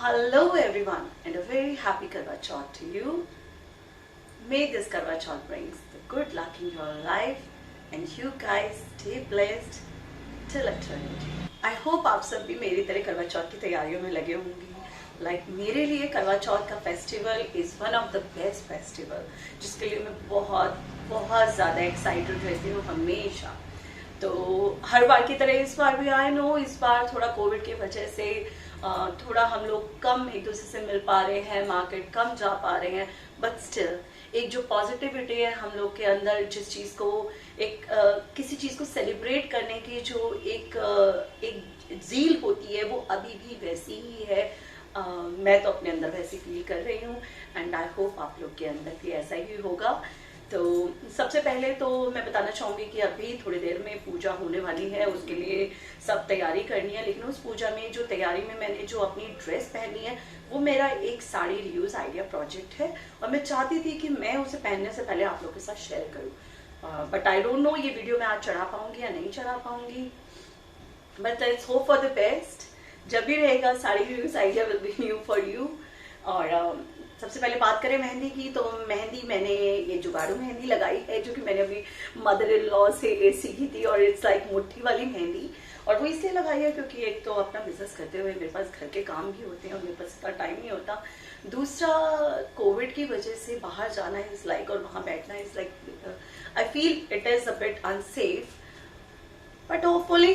Hello everyone and a very happy Karwa Chauth to you. May this Karwa Chauth brings the good luck in your life and you guys stay blessed till eternity. I hope आप सब भी मेरी तरह करवा चौथ की तैयारियों में लगे होंगे। मेरे लिए करवा चौथ का festival is one of the best festival जिसके लिए मैं बहुत ज़्यादा एक्साइटेड रहती हूँ हमेशा। तो हर बार की तरह इस बार भी आई नो इस बार थोड़ा कोविड की वजह से थोड़ा हम लोग कम एक दूसरे से मिल पा रहे हैं, मार्केट कम जा पा रहे हैं, बट स्टिल एक जो पॉजिटिविटी है हम लोग के अंदर, जिस चीज़ को एक किसी चीज़ को सेलिब्रेट करने की जो एक ज़ील होती है वो अभी भी वैसी ही है। मैं तो अपने अंदर वैसी फील कर रही हूँ एंड आई होप आप लोग के अंदर भी ऐसा ही होगा। तो सबसे पहले तो मैं बताना चाहूँगी कि अभी थोड़ी देर में पूजा होने वाली है, उसके लिए सब तैयारी करनी है। लेकिन उस पूजा में जो तैयारी में मैंने जो अपनी ड्रेस पहनी है वो मेरा एक साड़ी रीयूज आइडिया प्रोजेक्ट है और मैं चाहती थी कि मैं उसे पहनने से पहले आप लोगों के साथ शेयर करूँ। बट आई डोंट नो ये वीडियो मैं आज चढ़ा पाऊंगी या नहीं चढ़ा पाऊंगी, but let's hope for the best. जब भी रहेगा sari reuse idea will be new for you. और सबसे पहले बात करें मेहंदी की, तो मेहंदी मैंने ये जुगाड़ू मेहंदी लगाई है जो कि मैंने अभी मदर इन लॉ से सीखी थी और इट्स लाइक मुट्ठी वाली मेहंदी। और वो इसलिए लगाई है क्योंकि एक तो अपना बिजनेस करते हुए मेरे पास घर के काम भी होते हैं और मेरे पास इतना टाइम नहीं होता। दूसरा कोविड की वजह से बाहर जाना इज लाइक और वहाँ बैठना is like I feel it is a bit unsafe, but hopefully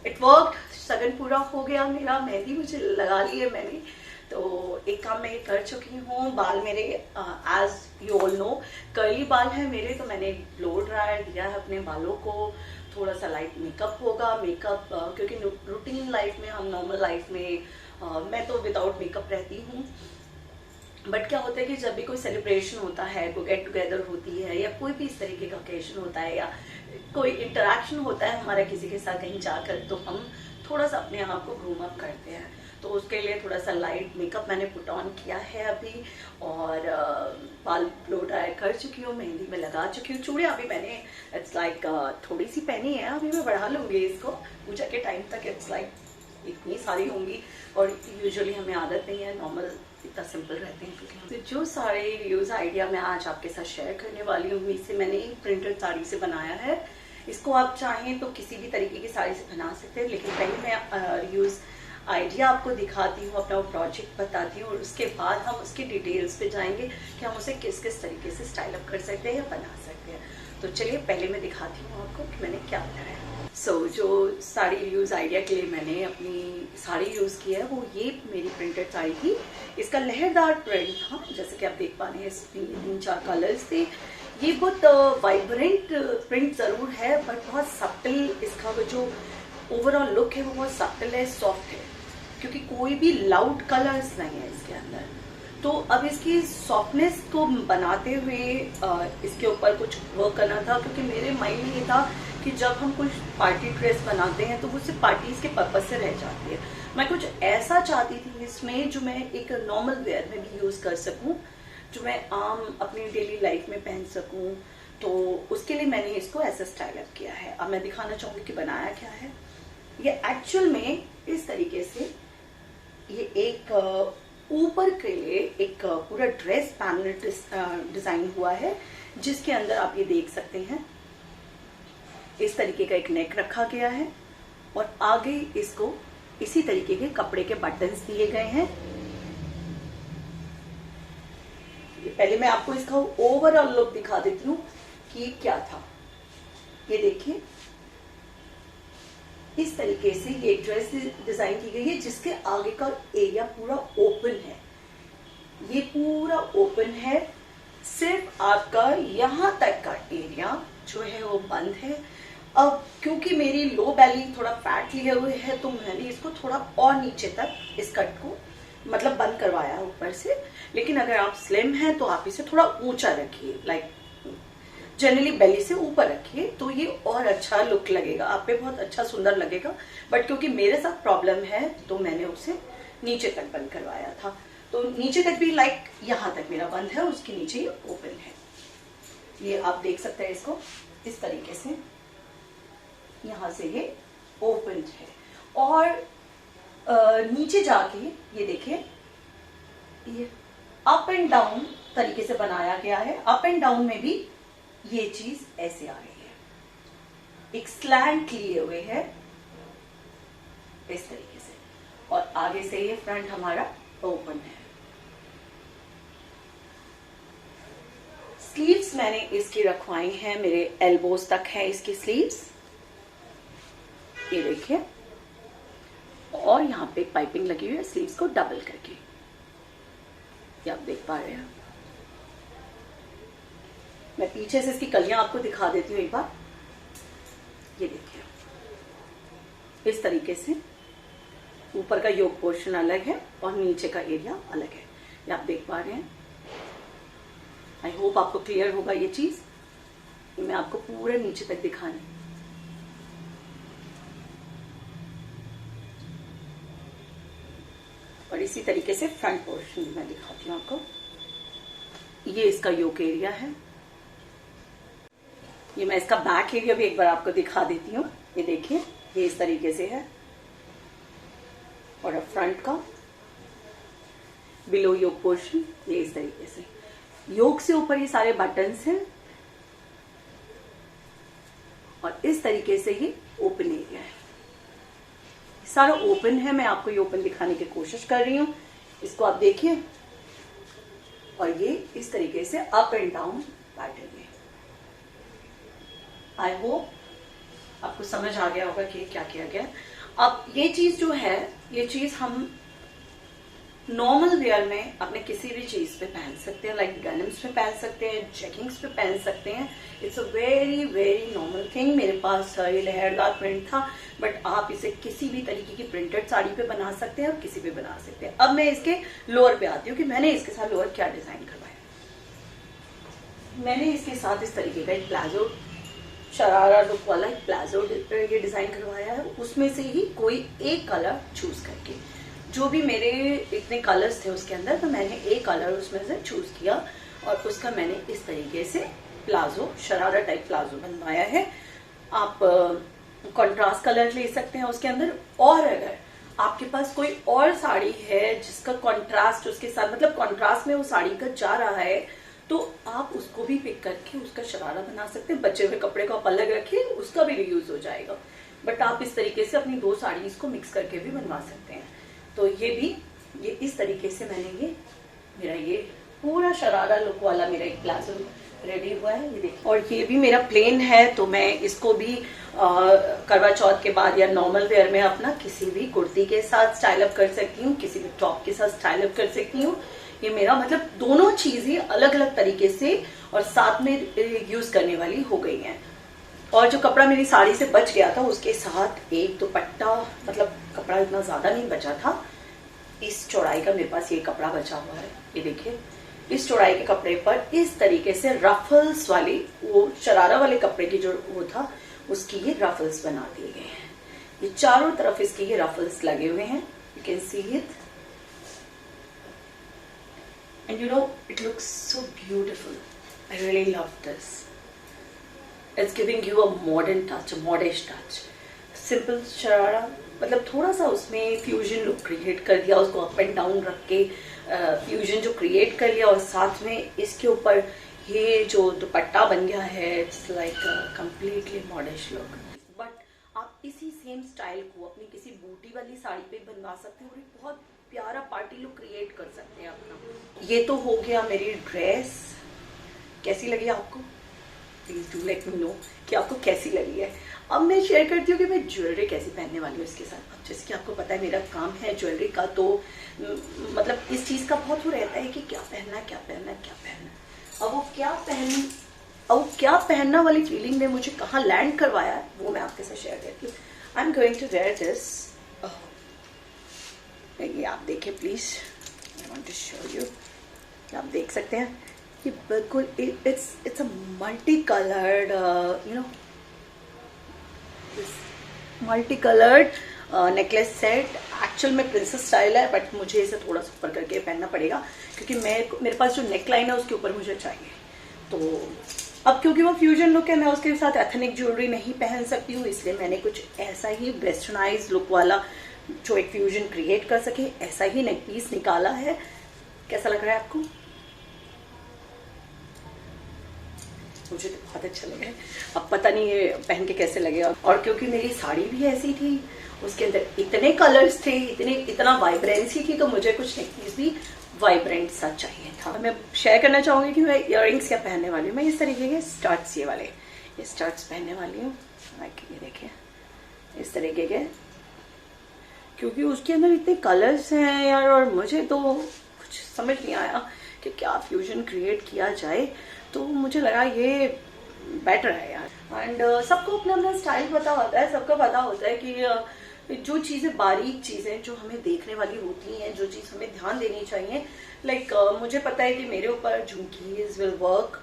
it work. सगन पूरा हो गया मेरा, मेहंदी मुझे लगा ली है मैंने। तो एक काम मैं कर चुकी हूँ। बाल मेरे as you all know curly बाल है मेरे, तो मैंने ब्लो ड्रायर दिया है अपने बालों को। थोड़ा सा लाइट मेकअप होगा, मेकअप क्योंकि रूटीन लाइफ में हम नॉर्मल लाइफ में मैं तो विदाउट मेकअप रहती हूँ। बट क्या होता है कि जब भी कोई सेलिब्रेशन होता है, कोई गेट टुगेदर होती है या कोई भी इस तरीके का ओकेजन होता है या कोई इंटरेक्शन होता है हमारा किसी के साथ कहीं जाकर, तो हम थोड़ा सा अपने आप को ग्रूम अप करते हैं। तो उसके लिए थोड़ा सा लाइट मेकअप मैंने पुट ऑन किया है अभी और बाल ब्लो ड्राई कर चुकी हूँ, मेहंदी में लगा चुकी हूँ। चूड़ियाँ अभी मैंने इट्स लाइक थोड़ी सी पहनी है, अभी मैं बढ़ा लूँगी इसको पूजा के टाइम तक। इट्स लाइक इतनी सारी होंगी और यूजुअली हमें आदत नहीं है, नॉर्मल इतना सिंपल रहते हैं। क्योंकि तो जो सारे रीयूज आइडिया मैं आज आपके साथ शेयर करने वाली हूँ इसे मैंने एक प्रिंटेड साड़ी से बनाया है। इसको आप चाहें तो किसी भी तरीके की साड़ी से बना सकते हैं, लेकिन पहले मैं रीयूज आइडिया आपको दिखाती हूँ, अपना वो प्रोजेक्ट बताती हूँ और उसके बाद हम उसके डिटेल्स पे जाएंगे कि हम उसे किस किस तरीके से स्टाइल अप कर सकते हैं या बना सकते हैं। तो चलिए पहले मैं दिखाती हूँ आपको कि मैंने क्या बनाया है। जो साड़ी यूज़ आइडिया के लिए मैंने अपनी साड़ी यूज़ की है वो ये मेरी प्रिंटेड साड़ी थी। इसका लहरदार प्रिंट था, जैसे कि आप देख पा रहे हैं इसमें 3-4 कलर्स थे। ये बहुत वाइब्रेंट प्रिंट ज़रूर है बट बहुत सटल, इसका जो ओवरऑल लुक है वो बहुत सटल है, सॉफ्ट है, क्योंकि कोई भी लाउड कलर्स नहीं है इसके अंदर। तो अब इसकी सॉफ्टनेस को बनाते हुए इसके ऊपर कुछ वर्क करना था, क्योंकि मेरे माइंड में ये था कि जब हम कुछ पार्टी ड्रेस बनाते हैं तो वो सिर्फ पार्टीज के पर्पज से रह जाती है। मैं कुछ ऐसा चाहती थी इसमें जो मैं एक नॉर्मल वेयर में भी यूज कर सकूं, जो मैं आम अपनी डेली लाइफ में पहन सकूं। तो उसके लिए मैंने इसको ऐसा स्टाइल अप किया है। अब मैं दिखाना चाहूंगी कि बनाया क्या है। ये एक्चुअल में इस तरीके से ये एक ऊपर के लिए एक पूरा ड्रेस पैनल डिजाइन हुआ है, जिसके अंदर आप ये देख सकते हैं इस तरीके का एक नेक रखा गया है और आगे इसको इसी तरीके के कपड़े के बटन्स दिए गए हैं। पहले मैं आपको इसका ओवरऑल लुक दिखा देती हूँ कि ये क्या था। ये देखिए इस तरीके से ये ड्रेस डिजाइन की गई है जिसके आगे का एरिया पूरा ओपन है। ये पूरा ओपन है, सिर्फ आपका यहाँ तक का एरिया जो है वो बंद है। अब क्योंकि मेरी लो बैली थोड़ा फैट लिए हुए है तो मैंने इसको थोड़ा और नीचे तक इस कट को मतलब बंद करवाया ऊपर से। लेकिन अगर आप स्लिम हैं तो आप इसे थोड़ा ऊंचा रखिए, लाइक जनरली बेली से ऊपर रखिए तो ये और अच्छा लुक लगेगा, आप पे बहुत अच्छा सुंदर लगेगा। बट क्योंकि मेरे साथ प्रॉब्लम है तो मैंने उसे नीचे तक बंद करवाया था। तो नीचे तक भी लाइक यहाँ तक मेरा बंद है, उसके नीचे ये ओपन है। ये आप देख सकते हैं इसको इस तरीके से, यहाँ से ये ओपन है। और नीचे जाके ये देखिए ये अप एंड डाउन तरीके से बनाया गया है। अप एंड डाउन में भी ये चीज ऐसे आ रही है, एक स्लैंट लिए हुए है इस तरीके से, और आगे से ये फ्रंट हमारा ओपन है। स्लीव्स मैंने इसकी रखवाई हैं, मेरे एल्बोज तक है इसकी स्लीव्स, ये देखिए, और यहाँ पे पाइपिंग लगी हुई है स्लीव्स को डबल करके, ये आप देख पा रहे हैं। मैं पीछे से इसकी कलियां आपको दिखा देती हूँ एक बार, ये देखिए इस तरीके से ऊपर का योक पोर्शन अलग है और नीचे का एरिया अलग है, ये आप देख पा रहे हैं। आई होप आपको क्लियर होगा ये चीज, मैं आपको पूरे नीचे तक दिखाने, और इसी तरीके से फ्रंट पोर्शन भी मैं दिखाती हूँ आपको। ये इसका योक एरिया है, ये मैं इसका बैक एरिया भी एक बार आपको दिखा देती हूँ, ये देखिए ये इस तरीके से है, और फ्रंट का बिलो योक पोर्शन ये इस तरीके से, योक से ऊपर ये सारे बटन्स हैं, और इस तरीके से ये ओपन एरिया है, सारा ओपन है। मैं आपको ये ओपन दिखाने की कोशिश कर रही हूं, इसको आप देखिए, और ये इस तरीके से अप एंड डाउन पैटर्न है। आई होप आपको समझ आ गया होगा कि क्या किया गया। अब ये चीज जो है, ये चीज हम नॉर्मल वेयर में अपने किसी भी चीज पे पहन सकते हैं, लाइक डेनिम्स पे पहन सकते हैं, जैगिंग्स पे पहन सकते हैं। It's a very very normal thing. मेरे पास ये लहरदार प्रिंट था, बट आप इसे किसी भी तरीके की प्रिंटेड साड़ी पे बना सकते हैं और किसी पे बना सकते हैं। अब मैं इसके लोअर पे आती हूँ कि मैंने इसके साथ लोअर क्या डिजाइन करवाया। मैंने इसके साथ इस तरीके का एक प्लाजो, शरारा लुक वाला एक प्लाजो ये डिजाइन करवाया है। उसमें से ही कोई एक कलर चूज करके, जो भी मेरे इतने कलर्स थे उसके अंदर, तो मैंने एक कलर उसमें से चूज किया और उसका मैंने इस तरीके से प्लाजो, शरारा टाइप प्लाजो बनवाया है। आप कंट्रास्ट कलर ले सकते हैं उसके अंदर, और अगर आपके पास कोई और साड़ी है जिसका कंट्रास्ट उसके साथ, मतलब कंट्रास्ट में वो साड़ी का जा रहा है, तो आप उसको भी पिक करके उसका शरारा बना सकते हैं। बचे हुए कपड़े को आप अलग रखिए, उसका भी रीयूज हो जाएगा। बट आप इस तरीके से अपनी दो साड़ीज को मिक्स करके भी बनवा सकते हैं। तो ये भी, ये इस तरीके से मैंने ये मेरा ये पूरा शरारा लुक वाला मेरा एक प्लाजो रेडी हुआ है, ये देखिए। और ये भी मेरा प्लेन है, तो मैं इसको भी करवा चौथ के बाद या नॉर्मल वेयर में अपना किसी भी कुर्ती के साथ स्टाइल अप कर सकती हूँ, किसी भी टॉप के साथ स्टाइल अप कर सकती हूँ। ये मेरा मतलब दोनों चीजें अलग अलग तरीके से और साथ में यूज करने वाली हो गई हैं। और जो कपड़ा मेरी साड़ी से बच गया था उसके साथ एक दुपट्टा, मतलब कपड़ा इतना ज्यादा नहीं बचा था, इस चौड़ाई का मेरे पास ये कपड़ा बचा हुआ है, ये देखिए। इस चौड़ाई के कपड़े पर इस तरीके से रफल्स वाली, वो शरारा वाले कपड़े की जो वो था उसकी ये रफल्स बना दिए गए हैं। ये चारों तरफ इसके ये रफल्स लगे हुए हैं, you can see it, and you know it looks so beautiful. I really love this. It's giving you a modern touch, a modest touch. Simple sharara, मतलब थोड़ा सा उसमें फ्यूजन लुक क्रिएट कर दिया, उसको अप एंड डाउन रख के fusion जो क्रिएट कर लिया, और साथ में इसके ऊपर ये जो दुपट्टा बन गया है, it's like completely modest look. But आप इसी सेम स्टाइल को अपनी किसी बूटी वाली साड़ी पे बनवा सकते हैं और एक बहुत प्यारा पार्टी लुक क्रिएट कर सकते हैं अपना। ये तो हो गया मेरी ड्रेस। कैसी लगी आपको? Please do let me know कि आपको कैसी लगी है। अब मैं शेयर करती हूँ कि मैं ज्वेलरी कैसी पहनने वाली हूँ इसके साथ। अब जैसे कि आपको पता है मेरा काम है ज्वेलरी का, तो मतलब इस चीज का बहुत वो रहता है कि क्या पहनना, क्या पहनना, क्या पहनना। अब वो क्या पहनना वाली फीलिंग ने मुझे कहाँ लैंड करवाया है, वो मैं आपके साथ शेयर करती हूँ। I am going to wear this. ये आप देखिए please, I want to show you. आप देख सकते हैं कि बिल्कुल it's a multi coloured, you know, multi coloured necklace set. Actual में प्रिंसेस स्टाइल है, बट मुझे इसे थोड़ा सा ऊपर करके पहनना पड़ेगा क्योंकि मेरे पास जो नेक लाइन है उसके ऊपर मुझे चाहिए। तो अब क्योंकि वो फ्यूजन लुक है, मैं उसके साथ एथनिक ज्वेलरी नहीं पहन सकती हूँ, इसलिए मैंने कुछ ऐसा ही वेस्टर्नाइज लुक वाला जो एक फ्यूजन क्रिएट कर सके, ऐसा ही नेक पीस निकाला है। कैसा लग रहा है आपको? मुझे तो बहुत अच्छा लगा है। अब पता नहीं ये पहन के कैसे लगेगा। और क्योंकि मेरी साड़ी भी ऐसी थी, उसके अंदर इतने कलर्स थे, इतना वाइब्रेंसी थी, तो मुझे कुछ नेकपीस भी वाइब्रेंट सा चाहिए था। मैं शेयर करना चाहूंगी कि मैं इयररिंग्स क्या पहनने वाली हूँ। मैं इस तरीके के स्टड्स, ये स्टड्स पहनने वाली हूँ। ये देखिए इस तरीके के, क्योंकि उसके अंदर इतने कलर्स हैं यार, और मुझे तो कुछ समझ नहीं आया कि क्या फ्यूजन क्रिएट किया जाए, तो मुझे लगा ये बेटर है यार। एंड सबको अपना अपना स्टाइल पता होता है, सबको पता होता है कि जो चीजें, बारीक चीजें जो हमें देखने वाली होती हैं, जो चीज हमें ध्यान देनी चाहिए, लाइक मुझे पता है कि मेरे ऊपर jhumkis will work,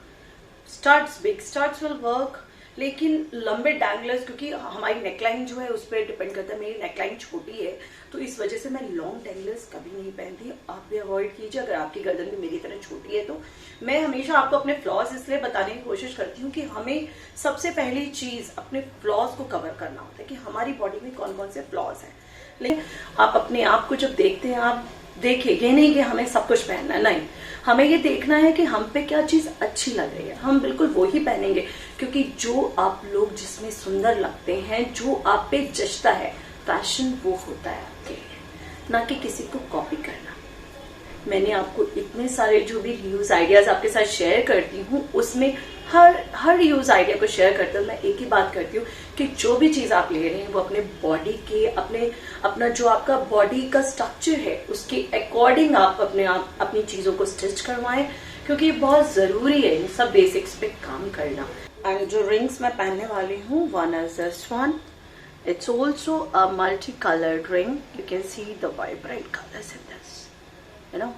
studs, big studs will work, लेकिन लंबे डैंगलर्स, क्योंकि हमारी नेकलाइन जो है उस पर डिपेंड करता है। मेरी नेकलाइन छोटी है, तो इस वजह से मैं लॉन्ग डैंगलर्स कभी नहीं पहनती। आप भी अवॉइड कीजिए अगर आपकी गर्दन भी मेरी तरह छोटी है। तो मैं हमेशा आपको अपने फ्लॉज इसलिए बताने की कोशिश करती हूँ कि हमें सबसे पहली चीज अपने फ्लॉज को कवर करना होता है कि हमारी बॉडी में कौन कौन से फ्लॉज हैं। लेकिन आप अपने आप को जब देखते हैं, आप देखिए, ये नहीं कि हमें सब कुछ पहनना है, नहीं, हमें ये देखना है कि हम पे क्या चीज अच्छी लग रही है, हम बिल्कुल वो ही पहनेंगे। क्योंकि जो आप लोग जिसमें सुंदर लगते हैं, जो आप पे जचता है, फैशन वो होता है आपके लिए, ना कि किसी को कॉपी करना। मैंने आपको इतने सारे जो भी यूज आइडियाज आपके साथ शेयर करती हूँ, उसमें हर यूज आइडिया को शेयर करते हुए मैं एक ही बात करती हूँ कि जो भी चीज आप ले रहे हैं वो अपने बॉडी के, अपना जो आपका बॉडी का स्ट्रक्चर है उसके अकॉर्डिंग आप अपनी चीजों को स्टिच करवाएं, क्योंकि ये बहुत जरूरी है इन सब बेसिक्स पे काम करना। एंड जो रिंग्स मैं पहनने वाली हूँ, one is this one, it's also a multi coloured ring, you can see the vibrant colours in this, you know,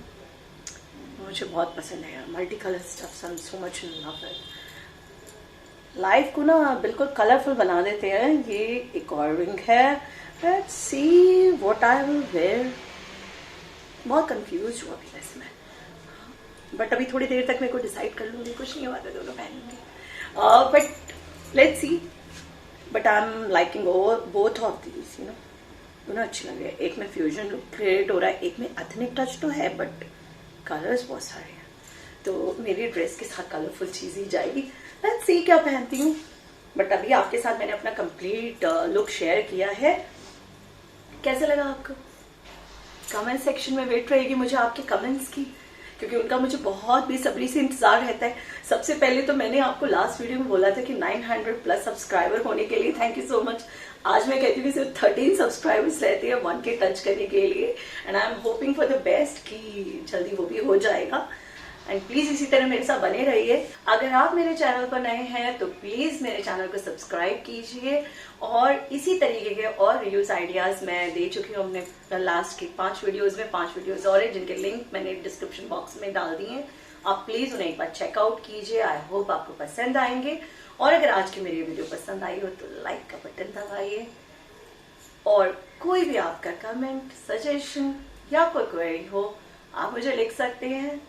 मुझे बहुत पसंद है यार multi colour stuffs, I am so much in love it. Life को ना बिल्कुल colourful बना देते हैं। ये एक और रिंग है, let's see what I will where. बहुत कंफ्यूज हुआ अभी वैसे मैं, बट अभी थोड़ी देर तक मेरे को डिसाइड कर लूंगी, कुछ नहीं हुआ था, दोनों पहनूंगी, but let's see. But I am liking both of these, you know, दोनों अच्छी लग रही है। एक में फ्यूजन लुक क्रिएट हो रहा है, एक में एथनिक टच तो है, बट कलर्स बहुत सारे हैं, तो मेरी ड्रेस के साथ कलरफुल चीज ही जाएगी। लेट्स सी क्या पहनती हूँ। बट अभी आपके साथ मैंने अपना कंप्लीट लुक शेयर किया है। कैसे लगा आपको? कमेंट सेक्शन में वेट रहेगी मुझे आपके कमेंट्स की, क्योंकि उनका मुझे बहुत बेसब्री से इंतजार रहता है। सबसे पहले तो मैंने आपको लास्ट वीडियो में बोला था कि 900 प्लस सब्सक्राइबर होने के लिए थैंक यू सो मच। आज मैं कहती हूँ कि सिर्फ 13 सब्सक्राइबर्स रहते हैं 1K टच करने के लिए, and I am hoping for the best कि जल्दी वो भी हो जाएगा। एंड प्लीज इसी तरह मेरे साथ बने रहिए। अगर आप मेरे चैनल पर नए हैं तो प्लीज मेरे चैनल को सब्सक्राइब कीजिए, और इसी तरीके के और रिव्यूज आइडियाज मैं दे चुकी हूँ अपने लास्ट के 5 वीडियोज में। 5 वीडियोज और हैं जिनके लिंक मैंने डिस्क्रिप्शन बॉक्स में डाल दिए हैं, आप प्लीज उन्हें एक बार चेकआउट कीजिए। आई होप आपको पसंद आएंगे, और अगर आज की मेरी वीडियो पसंद आई हो तो लाइक का बटन दबाइए, और कोई भी आपका कमेंट, सजेशन या कोई क्वेरी हो आप मुझे लिख सकते हैं।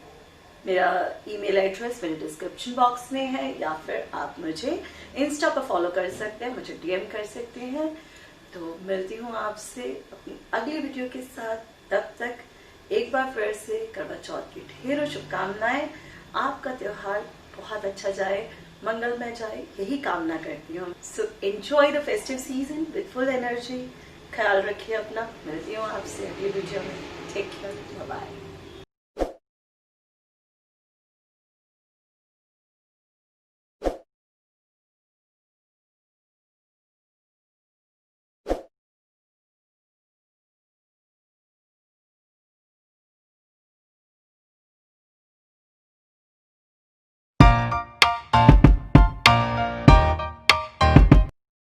मेरा ईमेल एड्रेस मेरे डिस्क्रिप्शन बॉक्स में है, या फिर आप मुझे इंस्टा पर फॉलो कर सकते हैं, मुझे डीएम कर सकते हैं। तो मिलती हूँ आपसे अपनी अगली वीडियो के साथ। तब तक एक बार फिर से करवा चौथ की ढेरों शुभकामनाएं। आपका त्योहार बहुत अच्छा जाए, मंगलमय जाए, यही कामना करती हूँ। So enjoy the festive season with full energy. ख्याल रखिए अपना। मिलती हूँ आपसे अगली वीडियो में। Take care, bye bye.